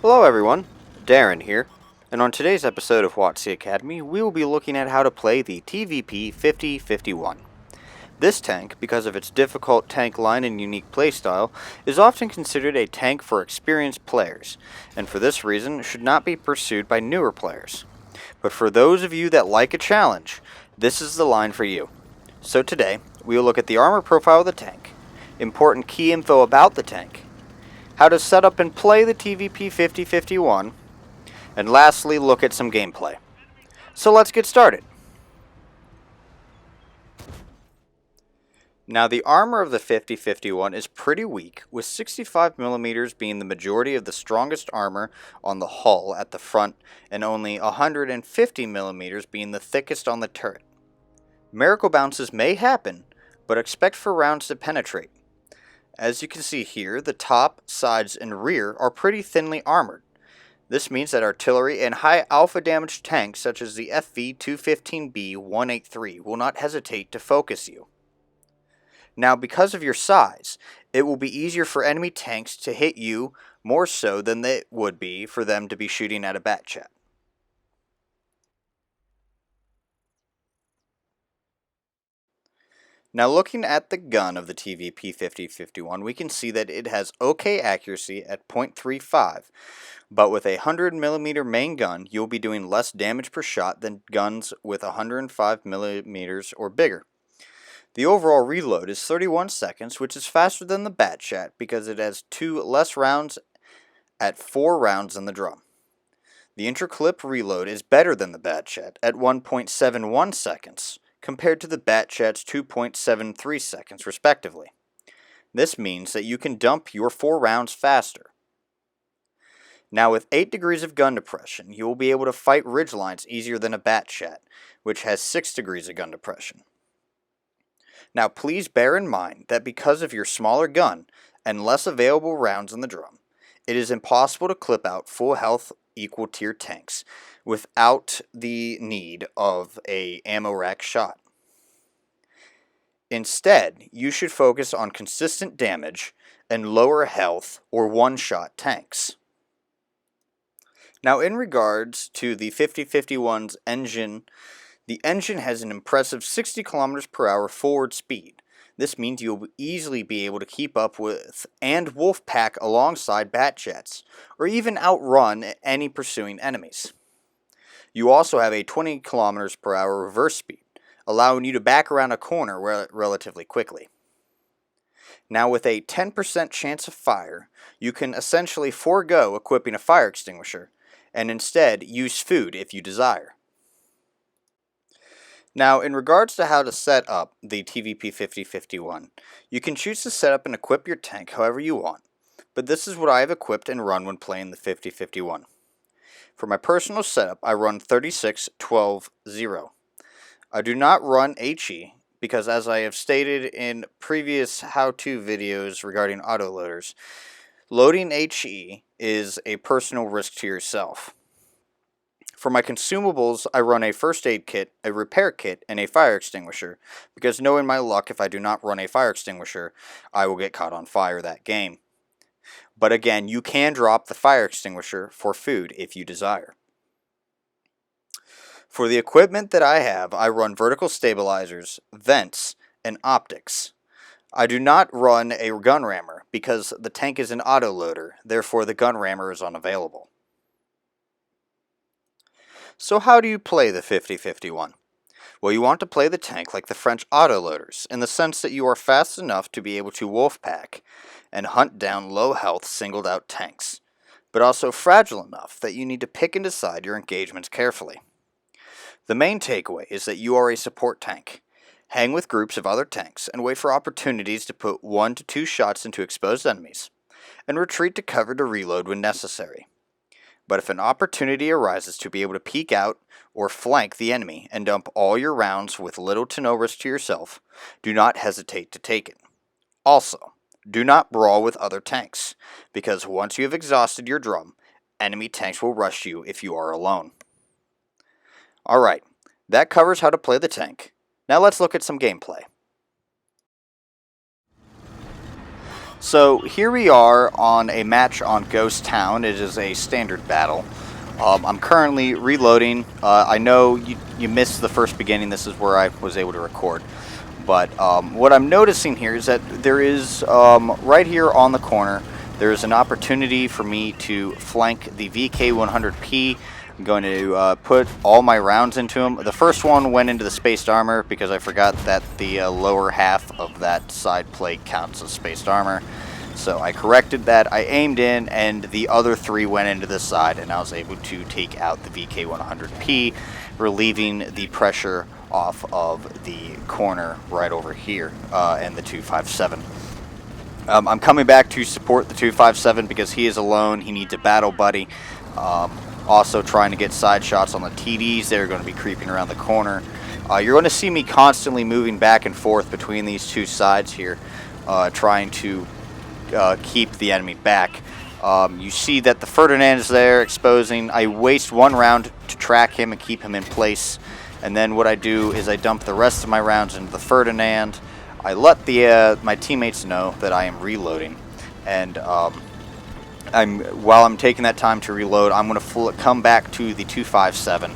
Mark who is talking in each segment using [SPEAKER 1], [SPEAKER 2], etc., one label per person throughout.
[SPEAKER 1] Hello everyone, Darren here, and on today's episode of WoTC Academy, we will be looking at how to play the TVP 5051. This tank, because of its difficult tank line and unique playstyle, is often considered a tank for experienced players, and for this reason should not be pursued by newer players. But for those of you that like a challenge, this is the line for you. So today, we will look at the armor profile of the tank, important key info about the tank, how to set up and play the TVP 5051, and lastly look at some gameplay. So let's get started. Now the armor of the 5051 is pretty weak, with 65mm being the majority of the strongest armor on the hull at the front and only 150mm being the thickest on the turret. Miracle bounces may happen, but expect for rounds to penetrate. As you can see here, the top, sides, and rear are pretty thinly armored. This means that artillery and high alpha damage tanks such as the FV-215B-183 will not hesitate to focus you. Now, because of your size, it will be easier for enemy tanks to hit you more so than it would be for them to be shooting at a bat chat. Now looking at the gun of the TVP 5051, we can see that it has okay accuracy at .35, but with a 100mm main gun, you'll be doing less damage per shot than guns with 105mm or bigger. The overall reload is 31 seconds, which is faster than the bat chat because it has 2 less rounds at 4 rounds in the drum. The intra-clip reload is better than the bat chat at 1.71 seconds, compared to the bat chat's 2.73 seconds respectively. This means that you can dump your 4 rounds faster. Now with 8 degrees of gun depression, you will be able to fight ridgelines easier than a bat chat, which has 6 degrees of gun depression. Now please bear in mind that because of your smaller gun and less available rounds in the drum, it is impossible to clip out full health equal tier tanks without the need of a ammo rack shot. Instead, you should focus on consistent damage and lower health or one-shot tanks. Now in regards to the 5051's engine, the engine has an impressive 60 km/h forward speed. This means you'll easily be able to keep up with and wolfpack alongside bat jets, or even outrun any pursuing enemies. You also have a 20 km/h reverse speed, allowing you to back around a corner relatively quickly. Now with a 10% chance of fire, you can essentially forego equipping a fire extinguisher, and instead use food if you desire. Now, in regards to how to set up the TVP 5051, you can choose to set up and equip your tank however you want, but this is what I have equipped and run when playing the 5051. For my personal setup, I run 36-12-0. I do not run HE because, as I have stated in previous how-to videos regarding autoloaders, loading HE is a personal risk to yourself. For my consumables, I run a first aid kit, a repair kit, and a fire extinguisher, because knowing my luck, if I do not run a fire extinguisher, I will get caught on fire that game. But again, you can drop the fire extinguisher for food if you desire. For the equipment that I have, I run vertical stabilizers, vents, and optics. I do not run a gun rammer because the tank is an autoloader, therefore the gun rammer is unavailable. So how do you play the 5051? Well, you want to play the tank like the French autoloaders, in the sense that you are fast enough to be able to wolfpack and hunt down low health singled out tanks, but also fragile enough that you need to pick and decide your engagements carefully. The main takeaway is that you are a support tank. Hang with groups of other tanks and wait for opportunities to put 1 to 2 shots into exposed enemies, and retreat to cover to reload when necessary. But if an opportunity arises to be able to peek out or flank the enemy and dump all your rounds with little to no risk to yourself, do not hesitate to take it. Also, do not brawl with other tanks, because once you have exhausted your drum, enemy tanks will rush you if you are alone. Alright, that covers how to play the tank. Now let's look at some gameplay. So here we are on a match on Ghost Town. It is a standard battle. I'm currently reloading. I know you missed the first beginning. This is where I was able to record. But what I'm noticing here is that there is, right here on the corner, there is an opportunity for me to flank the VK100P. I'm going to put all my rounds into him. The first one went into the spaced armor because I forgot that the lower half of that side plate counts as spaced armor. So I corrected that, I aimed in, and the other 3 went into the side, and I was able to take out the VK100P, relieving the pressure off of the corner right over here, and the 257. I'm coming back to support the 257 because he is alone, he needs a battle buddy. Also trying to get side shots on the TDs. They're going to be creeping around the corner. You're going to see me constantly moving back and forth between these two sides here, trying to keep the enemy back. You see that the Ferdinand is there exposing. I waste 1 round to track him and keep him in place, and then what I do is I dump the rest of my rounds into the Ferdinand. I let my teammates know that I am reloading, and while I'm taking that time to reload, I'm going to come back to the 257,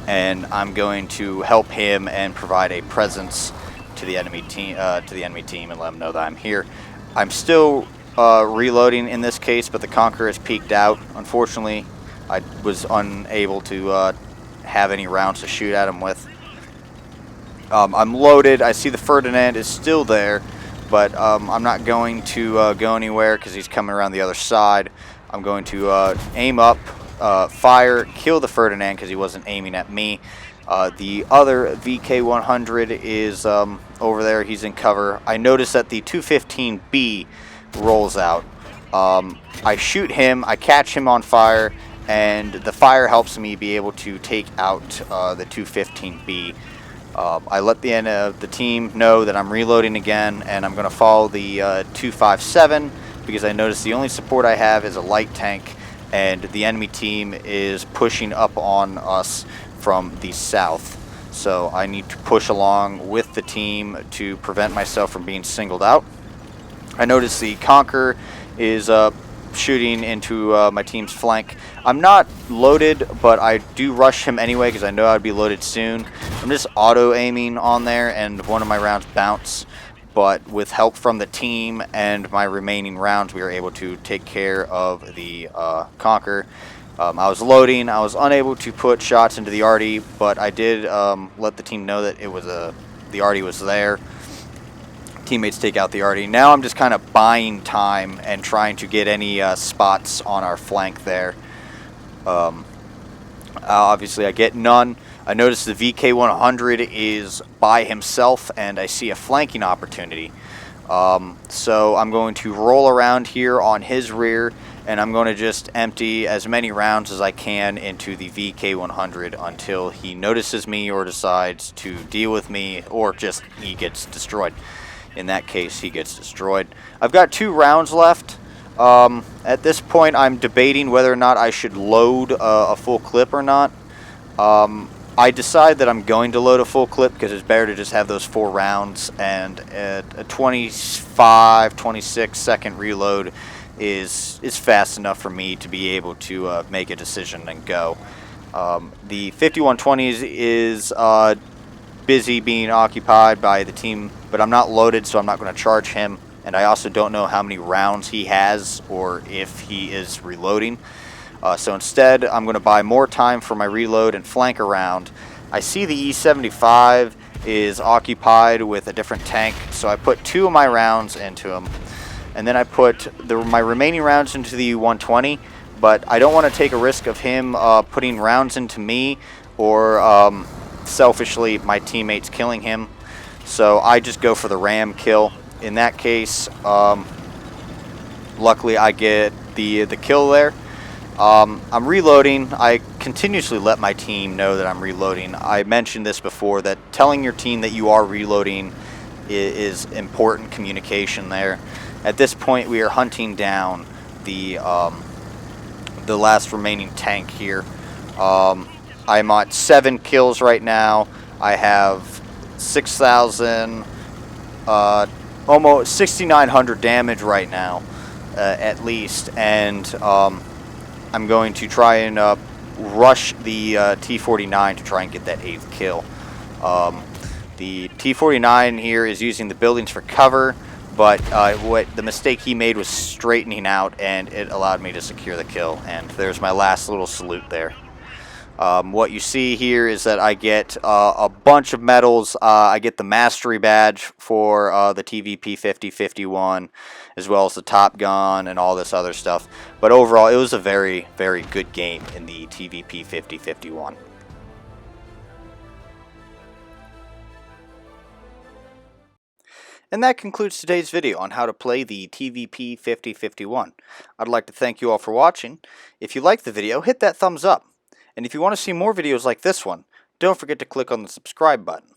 [SPEAKER 1] and I'm going to help him and provide a presence to the enemy team, and let them know that I'm here. I'm still reloading in this case, but the Conqueror has peeked out. Unfortunately, I was unable to have any rounds to shoot at him with. I'm loaded. I see the Ferdinand is still there, but I'm not going to go anywhere because he's coming around the other side. I'm going to aim up, fire, kill the Ferdinand because he wasn't aiming at me. The other VK100 is over there. He's in cover. I notice that the 215B rolls out. I shoot him. I catch him on fire, and the fire helps me be able to take out the 215B. I let the end of the team know that I'm reloading again, and I'm going to follow the 257 because I notice the only support I have is a light tank, and the enemy team is pushing up on us from the south. So I need to push along with the team to prevent myself from being singled out. I notice the Conqueror is shooting into my team's flank. I'm not loaded, but I do rush him anyway because I know I'd be loaded soon. I'm just auto-aiming on there, and one of my rounds bounced. But with help from the team and my remaining rounds, we were able to take care of the Conqueror. I was loading. I was unable to put shots into the arty, but I did let the team know that it was the arty was there. Teammates take out the arty. Now I'm just kind of buying time and trying to get any spots on our flank there. Obviously I get none. I notice the VK100 is by himself, and I see a flanking opportunity. So I'm going to roll around here on his rear, and I'm going to just empty as many rounds as I can into the VK100 until he notices me or decides to deal with me, or just he gets destroyed. In that case, he gets destroyed. I've got 2 rounds left. At this point, I'm debating whether or not I should load a full clip or not. I decide that I'm going to load a full clip because it's better to just have those 4 rounds, and a 25, 26 second reload is fast enough for me to be able to make a decision and go. The 5120s is busy being occupied by the team, but I'm not loaded, so I'm not going to charge him, and I also don't know how many rounds he has or if he is reloading. So instead, I'm going to buy more time for my reload and flank around. I see the E75 is occupied with a different tank, so I put 2 of my rounds into him, and then I put my remaining rounds into the 120, but I don't want to take a risk of him putting rounds into me, or selfishly my teammates killing him. So I just go for the ram kill. In that case, luckily I get the kill there. I'm reloading. I continuously let my team know that I'm reloading. I mentioned this before, that telling your team that you are reloading is important communication there. At this point, we are hunting down the last remaining tank here. I'm at 7 kills right now. I have 6,000 almost 6,900 damage right now, at least, and I'm going to try and rush the T49 to try and get that 8th kill. The T49 here is using the buildings for cover, but what the mistake he made was straightening out, and it allowed me to secure the kill. And there's my last little salute there. What you see here is that I get a bunch of medals. I get the Mastery Badge for the TVP 5051, as well as the Top Gun and all this other stuff. But overall, it was a very, very good game in the TVP 5051. And that concludes today's video on how to play the TVP 5051. I'd like to thank you all for watching. If you liked the video, hit that thumbs up. And if you want to see more videos like this one, don't forget to click on the subscribe button.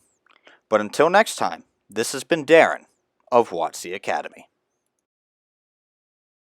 [SPEAKER 1] But until next time, this has been Darren of WoTC Academy.